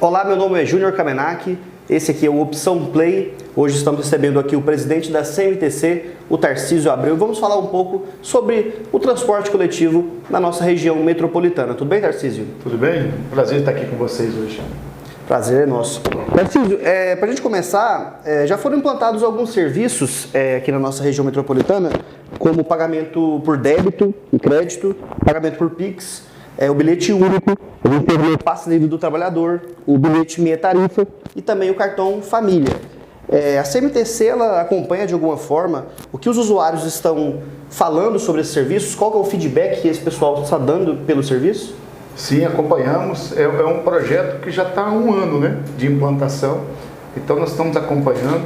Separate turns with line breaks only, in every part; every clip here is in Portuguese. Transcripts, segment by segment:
Olá, meu nome é Júnior Kamenak, esse aqui é o Opção Play. Hoje estamos recebendo aqui o presidente da CMTC, o Tarcísio Abreu. Vamos falar um pouco sobre o transporte coletivo na nossa região metropolitana. Tudo bem, Tarcísio?
Tudo bem? Prazer estar aqui com vocês hoje.
Prazer é nosso. Tarcísio, para a gente começar, já foram implantados alguns serviços aqui na nossa região metropolitana, como pagamento por débito e crédito, pagamento por Pix, o bilhete único, o passe livre do trabalhador, o bilhete meia tarifa e também o cartão família. A CMTC ela acompanha de alguma forma o que os usuários estão falando sobre esses serviços, qual que é o feedback que esse pessoal está dando pelo serviço?
Sim, acompanhamos. É um projeto que já está há um ano, né, de implantação, então nós estamos acompanhando.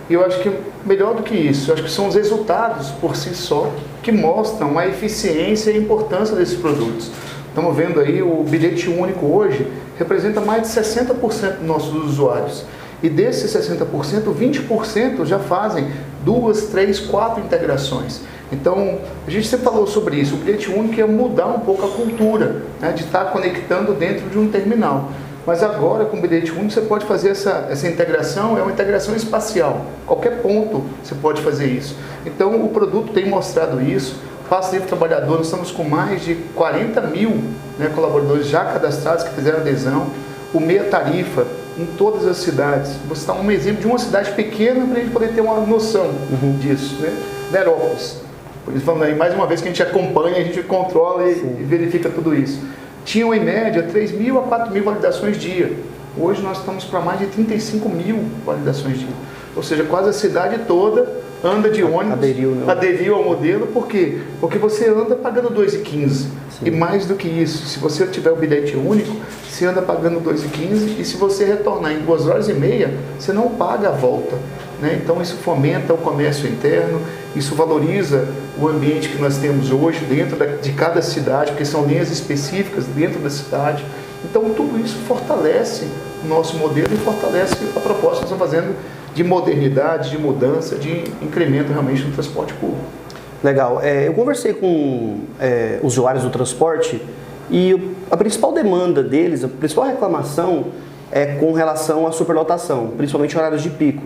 E eu acho que melhor do que isso, eu acho que são os resultados por si só que mostram a eficiência e a importância desses produtos. Estamos vendo aí o bilhete único hoje representa mais de 60% dos nossos usuários. E desses 60%, 20% já fazem 2, 3, 4 integrações. Então, a gente sempre falou sobre isso. O bilhete único ia mudar um pouco a cultura, né, de estar conectando dentro de um terminal. Mas agora, com o bilhete único, você pode fazer essa integração, é uma integração espacial. Qualquer ponto você pode fazer isso. Então, o produto tem mostrado isso. Passe livre trabalhador, nós estamos com mais de 40 mil, né, colaboradores já cadastrados que fizeram adesão. O meia tarifa em todas as cidades. Vou citar um exemplo de uma cidade pequena para a gente poder ter uma noção disso, né? Nerópolis. Por isso, falando aí, mais uma vez que a gente acompanha, a gente controla e verifica tudo isso. Tinham em média 3 mil a 4 mil validações dia. Hoje nós estamos para mais de 35 mil validações dia. Ou seja, quase a cidade toda anda de ônibus, aderiu ao modelo. Por quê? Porque você anda pagando R$ 2,15. E mais do que isso, se você tiver o bilhete único, você anda pagando R$ 2,15 e se você retornar em 2 horas e meia, você não paga a volta. Né? Então isso fomenta o comércio interno, isso valoriza o ambiente que nós temos hoje dentro de cada cidade, porque são linhas específicas dentro da cidade. Então tudo isso fortalece o nosso modelo e fortalece a proposta que nós estamos fazendo de modernidade, de mudança, de incremento realmente no transporte público.
Legal. Eu conversei com usuários do transporte e a principal demanda deles, a principal reclamação é com relação à superlotação, principalmente em horários de pico.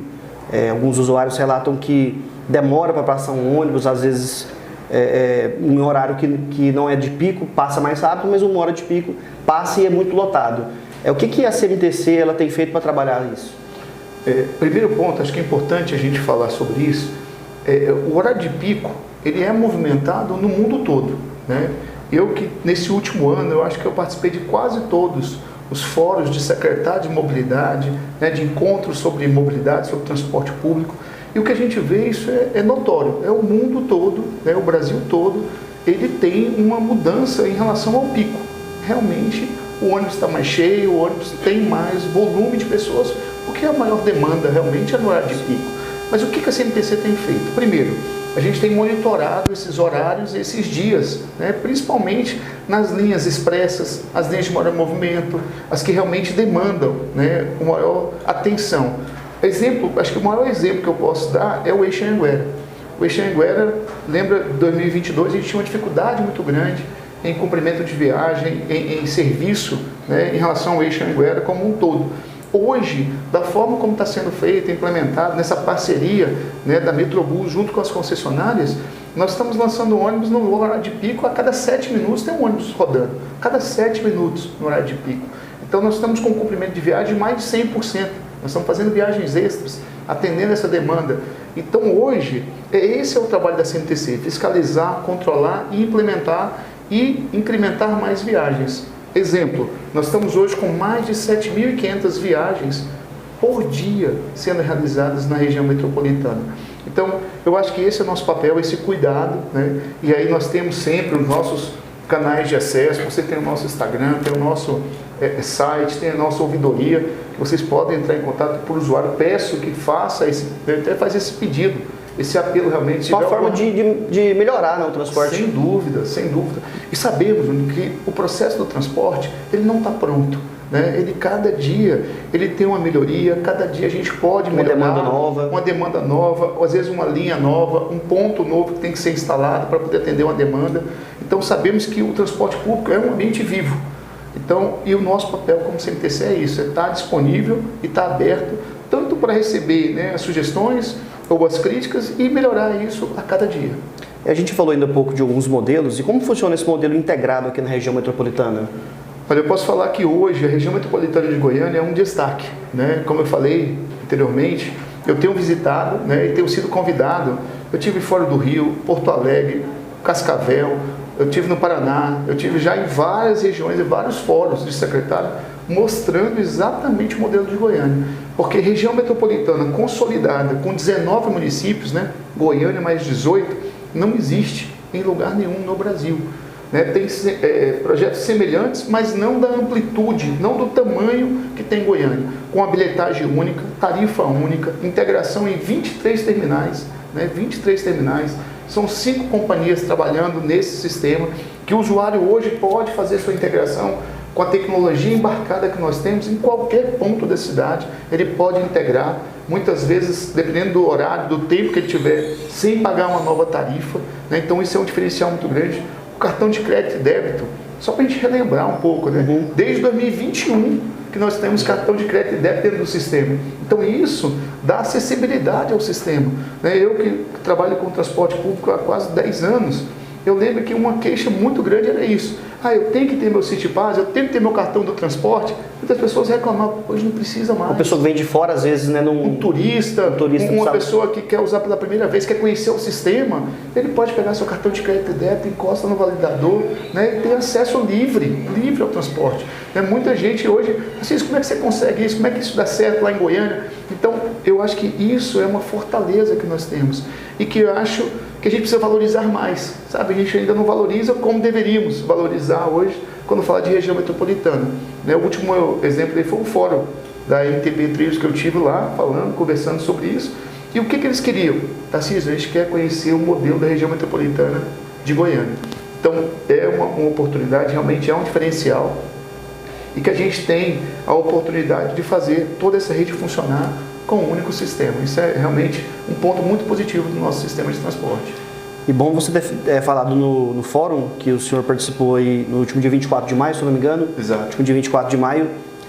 Alguns usuários relatam que demora para passar um ônibus, às vezes em horário que não é de pico, passa mais rápido, mas uma hora de pico passa e é muito lotado. O que a CMTC ela tem feito para trabalhar isso?
Primeiro ponto, acho que é importante a gente falar sobre isso. O horário de pico, ele é movimentado no mundo todo, né? Eu que nesse último ano, eu acho que eu participei de quase todos os fóruns de secretário de mobilidade, né, de encontros sobre mobilidade, sobre transporte público, e o que a gente vê, isso é notório, o mundo todo, né, o Brasil todo, ele tem uma mudança em relação ao pico. Realmente, o ônibus está mais cheio, o ônibus tem mais volume de pessoas, porque a maior demanda realmente é no horário de pico. Mas o que a CMTC tem feito? Primeiro, a gente tem monitorado esses horários, esses dias, né, principalmente nas linhas expressas, as linhas de maior movimento, as que realmente demandam, né, uma maior atenção. Acho que o maior exemplo que eu posso dar é o Eixo Anhanguera. O Eixo Anhanguera, lembra, em 2022 a gente tinha uma dificuldade muito grande em cumprimento de viagem, em serviço, né, em relação ao Eixo Anhanguera como um todo. Hoje, da forma como está sendo feito, implementado, nessa parceria, né, da Metrobus junto com as concessionárias, nós estamos lançando ônibus no horário de pico, a cada 7 minutos tem um ônibus rodando, cada 7 minutos no horário de pico. Então nós estamos com um cumprimento de viagem de mais de 100%, nós estamos fazendo viagens extras, atendendo essa demanda. Então hoje, esse é o trabalho da CMTC, fiscalizar, controlar e implementar e incrementar mais viagens. Exemplo, nós estamos hoje com mais de 7.500 viagens por dia sendo realizadas na região metropolitana. Então, eu acho que esse é o nosso papel, esse cuidado, né? E aí nós temos sempre os nossos canais de acesso, você tem o nosso Instagram, tem o nosso site, tem a nossa ouvidoria, que vocês podem entrar em contato por usuário. Peço que faça faz esse pedido, esse apelo realmente.
Uma forma de melhorar, né, o transporte.
Sem dúvida, sem dúvida. E sabemos que o processo do transporte, ele não está pronto. Né? Ele, cada dia, ele tem uma melhoria, cada dia a gente pode melhorar. Uma demanda nova, ou às vezes uma linha nova, um ponto novo que tem que ser instalado para poder atender uma demanda. Então sabemos que o transporte público é um ambiente vivo. Então, e o nosso papel como CMTC é isso, é estar disponível e estar aberto tanto para receber, né, as sugestões ou as críticas e melhorar isso a cada dia.
A gente falou ainda um pouco de alguns modelos, e como funciona esse modelo integrado aqui na região metropolitana?
Olha, eu posso falar que hoje a região metropolitana de Goiânia é um destaque, né? Como eu falei anteriormente, eu tenho visitado, né, e tenho sido convidado. Eu tive fora do Rio, Porto Alegre, Cascavel, eu tive no Paraná, eu tive já em várias regiões e vários fóruns de secretário mostrando exatamente o modelo de Goiânia. Porque região metropolitana consolidada com 19 municípios, né, Goiânia mais 18, não existe em lugar nenhum no Brasil. Tem projetos semelhantes, mas não da amplitude, não do tamanho que tem Goiânia, com habilitagem única, tarifa única, integração em 23 terminais, 23 terminais, são 5 companhias trabalhando nesse sistema, que o usuário hoje pode fazer sua integração com a tecnologia embarcada que nós temos em qualquer ponto da cidade, ele pode integrar, muitas vezes, dependendo do horário, do tempo que ele tiver, sem pagar uma nova tarifa, Então isso é um diferencial muito grande. O cartão de crédito e débito, só para a gente relembrar um pouco, Desde 2021 que nós temos cartão de crédito e débito dentro do sistema. Então isso dá acessibilidade ao sistema. Eu que trabalho com transporte público há quase 10 anos, eu lembro que uma queixa muito grande era isso. Eu tenho que ter meu City Pass, eu tenho que ter meu cartão do transporte. Muitas pessoas reclamavam, hoje não precisa mais.
Uma pessoa que vem de fora, às vezes,
Um turista uma pessoa que quer usar pela primeira vez, quer conhecer o sistema, ele pode pegar seu cartão de crédito e débito, encosta no validador, e tem acesso livre ao transporte. Muita gente hoje, assim, como é que você consegue isso? Como é que isso dá certo lá em Goiânia? Então, eu acho que isso é uma fortaleza que nós temos e que eu acho que a gente precisa valorizar mais, sabe? A gente ainda não valoriza como deveríamos valorizar hoje quando fala de região metropolitana. O último exemplo aí foi o fórum da MTB Trilhos que eu tive lá, conversando sobre isso. E o que eles queriam? Tarcísio, a gente quer conhecer o modelo da região metropolitana de Goiânia. Então, é uma oportunidade, realmente é um diferencial e que a gente tem a oportunidade de fazer toda essa rede funcionar com um único sistema. Isso é realmente um ponto muito positivo do nosso sistema de transporte.
E bom você ter falado no fórum que o senhor participou aí no último dia 24 de maio, se eu não me engano.
Exato.
No último dia 24 de maio.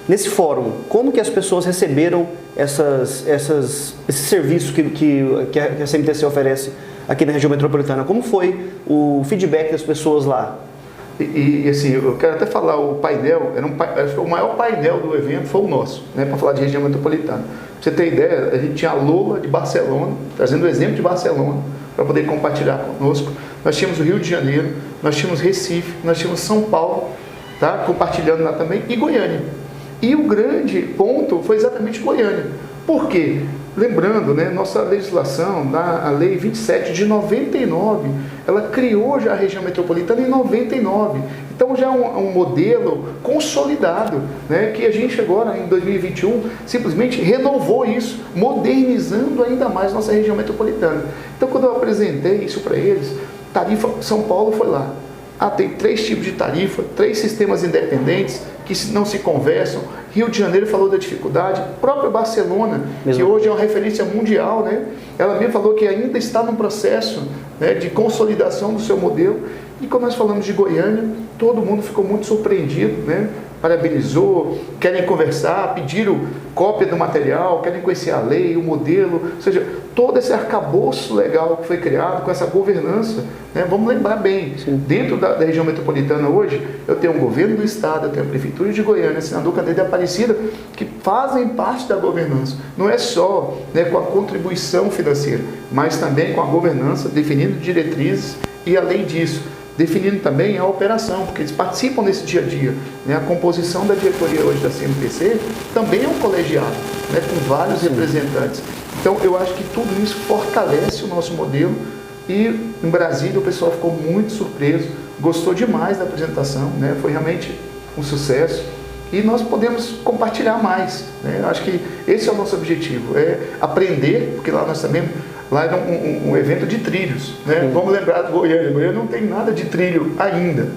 Nesse fórum, como que as pessoas receberam esse serviço que a CMTC oferece aqui na região metropolitana? Como foi o feedback das pessoas lá?
E assim, eu quero até falar, o painel, acho que o maior painel do evento foi o nosso, para falar de região metropolitana. Pra você ter ideia, a gente tinha a Lola de Barcelona, trazendo o exemplo de Barcelona, para poder compartilhar conosco. Nós tínhamos o Rio de Janeiro, nós tínhamos Recife, nós tínhamos São Paulo, compartilhando lá também, e Goiânia. E o grande ponto foi exatamente Goiânia. Por quê? Lembrando, nossa legislação, a Lei 27 de 99, ela criou já a região metropolitana em 99. Então já é um modelo consolidado, que a gente agora, em 2021, simplesmente renovou isso, modernizando ainda mais nossa região metropolitana. Então quando eu apresentei isso para eles, tarifa São Paulo foi lá. Tem 3 tipos de tarifa, 3 sistemas independentes que não se conversam. Rio de Janeiro falou da dificuldade. Própria Barcelona, que hoje é uma referência mundial, ela mesmo falou que ainda está no processo de consolidação do seu modelo. E quando nós falamos de Goiânia, todo mundo ficou muito surpreendido, parabenizou, querem conversar, pediram cópia do material, querem conhecer a lei, o modelo, ou seja, todo esse arcabouço legal que foi criado com essa governança, vamos lembrar bem, dentro da região metropolitana hoje, eu tenho um governo do estado, eu tenho a prefeitura de Goiânia, senador Candeia de Aparecida, que fazem parte da governança, não é só com a contribuição financeira, mas também com a governança, definindo diretrizes e, além disso, definindo também a operação, porque eles participam desse dia a dia. A composição da diretoria hoje da CMTC também é um colegiado, com vários representantes. Então, eu acho que tudo isso fortalece o nosso modelo e em Brasília o pessoal ficou muito surpreso, gostou demais da apresentação, foi realmente um sucesso e nós podemos compartilhar mais. Eu acho que esse é o nosso objetivo, é aprender, porque lá nós também era um evento de trilhos, Vamos lembrar do Goiânia. Goiânia não tem nada de trilho ainda,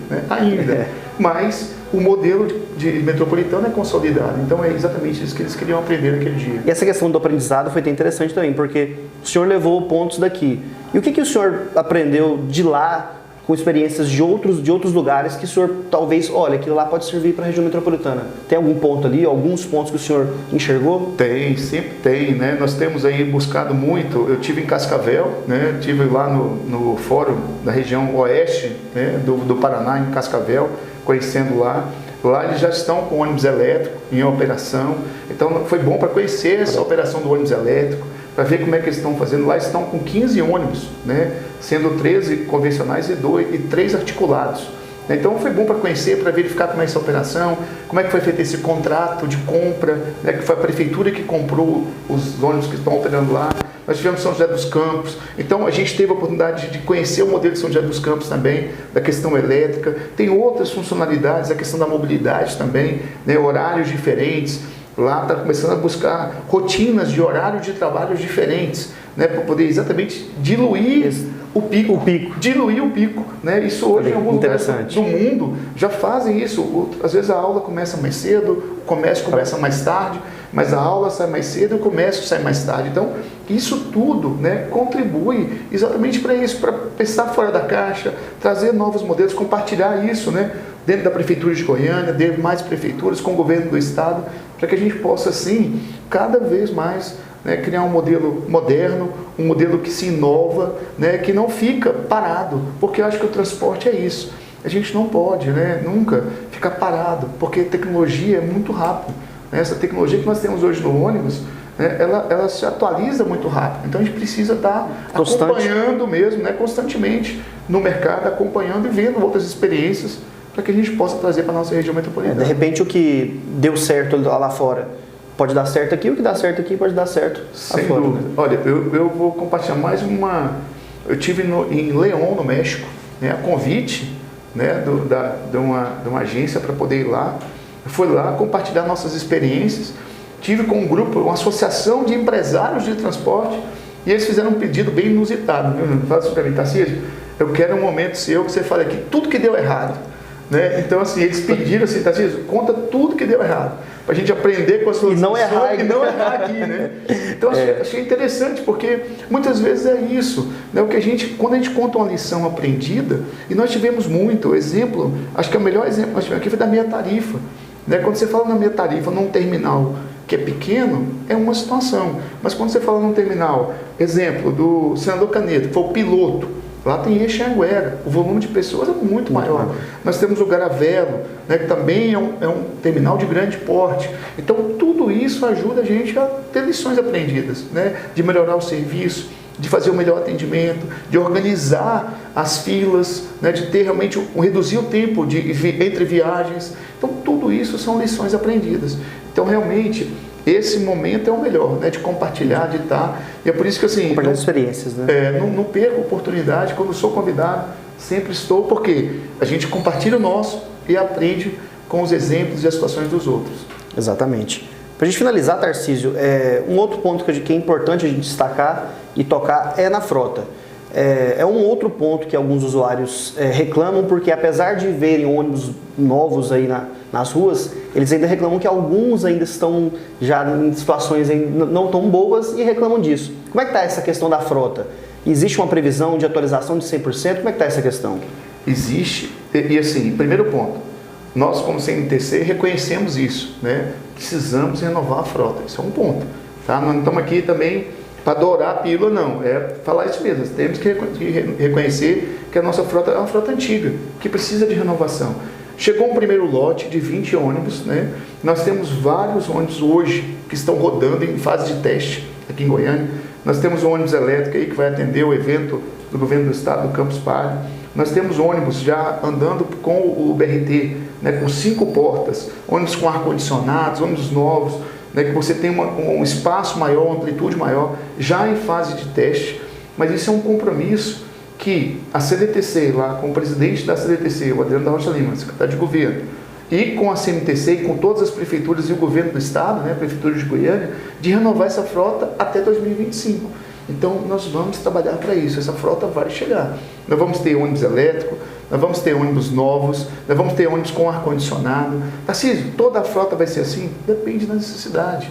Mas o modelo de metropolitano é consolidado. Então é exatamente isso que eles queriam aprender naquele dia.
E essa questão do aprendizado foi até interessante também, porque o senhor levou pontos daqui. E o que o senhor aprendeu de lá com experiências de outros lugares que o senhor talvez, olha, aquilo lá pode servir para a região metropolitana. Tem algum ponto ali, alguns pontos que o senhor enxergou?
Tem, sempre tem, né? Nós temos aí buscado muito. Eu tive em Cascavel, né? Tive lá no fórum da região oeste, né? do Paraná, em Cascavel, conhecendo lá. Lá eles já estão com ônibus elétrico em operação. Então foi bom para conhecer essa operação do ônibus elétrico, para ver como é que eles estão fazendo. Lá estão com 15 ônibus, né? Sendo 13 convencionais e 3 articulados. Então foi bom para conhecer, para verificar como é essa operação, como é que foi feito esse contrato de compra, né? Que foi a prefeitura que comprou os ônibus que estão operando lá. Nós tivemos São José dos Campos, então a gente teve a oportunidade de conhecer o modelo de São José dos Campos também, da questão elétrica. Tem outras funcionalidades, a questão da mobilidade também, né? Horários diferentes. Lá está começando a buscar rotinas de horários de trabalho diferentes, né? Para poder exatamente diluir o pico. Diluir o pico, né? Isso hoje em alguns lugares do mundo já fazem isso. Às vezes a aula começa mais cedo, o comércio começa mais tarde, mas a aula sai mais cedo e o comércio sai mais tarde. Então, isso tudo, né, contribui exatamente para isso, para pensar fora da caixa, trazer novos modelos, compartilhar isso, né, dentro da Prefeitura de Goiânia, dentro de mais prefeituras, com o governo do Estado, para que a gente possa, assim, cada vez mais, né, criar um modelo moderno, um modelo que se inova, né, que não fica parado, porque eu acho que o transporte é isso. A gente não pode, né, nunca ficar parado, porque a tecnologia é muito rápida. Essa tecnologia que nós temos hoje no ônibus, né, ela se atualiza muito rápido. Então a gente precisa estar acompanhando mesmo, né, constantemente no mercado, acompanhando e vendo outras experiências para que a gente possa trazer para a nossa região metropolitana.
De repente o que deu certo lá fora pode dar certo aqui, o que dá certo aqui pode dar certo
Sem
fora.
dúvida. Né? Olha, eu vou compartilhar mais uma... Eu estive em León, no México, né, a convite, né, de uma agência para poder ir lá. Eu fui lá compartilhar nossas experiências. Tive com um grupo, uma associação de empresários de transporte, e eles fizeram um pedido bem inusitado. Fala assim para mim, Tarcísio, eu quero um momento seu que você fale aqui tudo que deu errado. Né? Então, assim, eles pediram assim, Tarcísio, conta tudo que deu errado, para a gente aprender com a sua
não errar
aqui, né? Então, achei interessante, porque muitas vezes é isso, né? Quando a gente conta uma lição aprendida, e nós tivemos muito, exemplo, acho que o melhor exemplo que nós tivemos aqui foi da meia tarifa. Né? Quando você fala na meia tarifa, num terminal que é pequeno, é uma situação, mas quando você fala num terminal, exemplo do Senador Canedo, que foi o piloto, lá tem Anhanguera, o volume de pessoas é muito maior. Nós temos o Garavelo, né, que também é um terminal de grande porte. Então, tudo isso ajuda a gente a ter lições aprendidas, né, de melhorar o serviço, de fazer o melhor atendimento, de organizar as filas, né, de ter realmente reduzir o tempo entre viagens. Então, tudo isso são lições aprendidas. Então, realmente, esse momento é o melhor, né, de compartilhar, de estar. E é por isso que, assim,
compartilhar experiências, né?
Não perco a oportunidade. Quando sou convidado, sempre estou, porque a gente compartilha o nosso e aprende com os exemplos e as situações dos outros.
Exatamente. Para a gente finalizar, Tarcísio, um outro ponto que é importante a gente destacar e tocar é na frota. É um outro ponto que alguns usuários reclamam, porque apesar de verem ônibus novos aí nas ruas, eles ainda reclamam que alguns ainda estão já em situações não tão boas e reclamam disso. Como é que está essa questão da frota? Existe uma previsão de atualização de 100%? Como é que está essa questão?
Existe, e assim, primeiro ponto, nós como CMTC reconhecemos isso, né? Precisamos renovar a frota, isso é um ponto. Tá? Nós não estamos aqui também para adorar a pílula, não, é falar isso mesmo. Temos que reconhecer que a nossa frota é uma frota antiga, que precisa de renovação. Chegou um primeiro lote de 20 ônibus, né? Nós temos vários ônibus hoje que estão rodando em fase de teste aqui em Goiânia. Nós temos um ônibus elétrico aí que vai atender o evento do governo do estado, do Campus Party. Nós temos ônibus já andando com o BRT, né, com 5 portas, ônibus com ar-condicionados, ônibus novos, né, que você tem um espaço maior, uma amplitude maior, já em fase de teste. Mas isso é um compromisso que a CDTC, lá com o presidente da CDTC, o Adriano da Rocha Lima, secretário de governo, e com a CMTC e com todas as prefeituras e o governo do estado, né, a prefeitura de Goiânia, de renovar essa frota até 2025. Então, nós vamos trabalhar para isso, essa frota vai chegar. Nós vamos ter ônibus elétrico, nós vamos ter ônibus novos, nós vamos ter ônibus com ar-condicionado. Tarcísio, toda a frota vai ser assim? Depende da necessidade.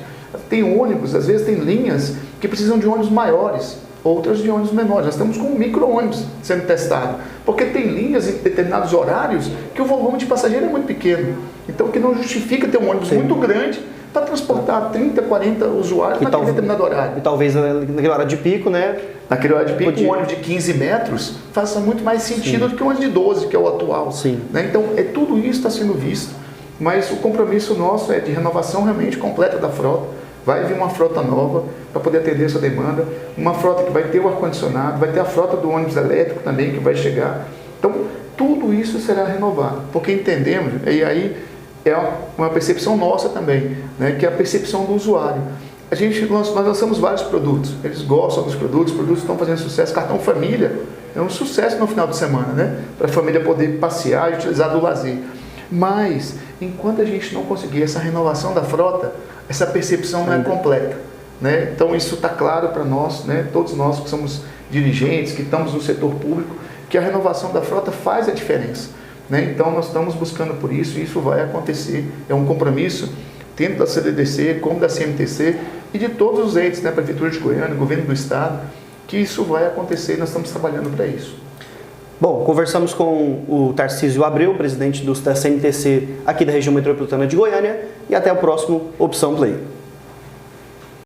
Tem ônibus, às vezes tem linhas que precisam de ônibus maiores, outras de ônibus menores. Nós estamos com um micro-ônibus sendo testado, porque tem linhas em determinados horários que o volume de passageiro é muito pequeno. Então, que não justifica ter um ônibus muito grande para transportar 30, 40 usuários naquele determinado horário.
E talvez naquela hora de pico, né?
Naquele hora de pico, um ônibus de 15 metros faça muito mais sentido do que um ônibus de 12, que é o atual.
Sim.
Né? Então, tudo isso está sendo visto, mas o compromisso nosso é de renovação realmente completa da frota. Vai vir uma frota nova para poder atender essa demanda, uma frota que vai ter o ar-condicionado, vai ter a frota do ônibus elétrico também que vai chegar. Então, tudo isso será renovado, porque entendemos, e aí é uma percepção nossa também, né, que é a percepção do usuário. Nós lançamos vários produtos, eles gostam dos produtos, os produtos estão fazendo sucesso. Cartão Família é um sucesso no final de semana, né, para a família poder passear e utilizar do lazer. Mas, enquanto a gente não conseguir essa renovação da frota, essa percepção não é completa. Né? Então, isso está claro para nós, né, todos nós que somos dirigentes, que estamos no setor público, que a renovação da frota faz a diferença. Né? Então, nós estamos buscando por isso e isso vai acontecer. É um compromisso, tanto da CDDC como da CMTC e de todos os entes, né, Prefeitura de Goiânia, Governo do Estado, que isso vai acontecer e nós estamos trabalhando para isso.
Bom, conversamos com o Tarcísio Abreu, presidente da CMTC aqui da região metropolitana de Goiânia, e até o próximo Opção Play.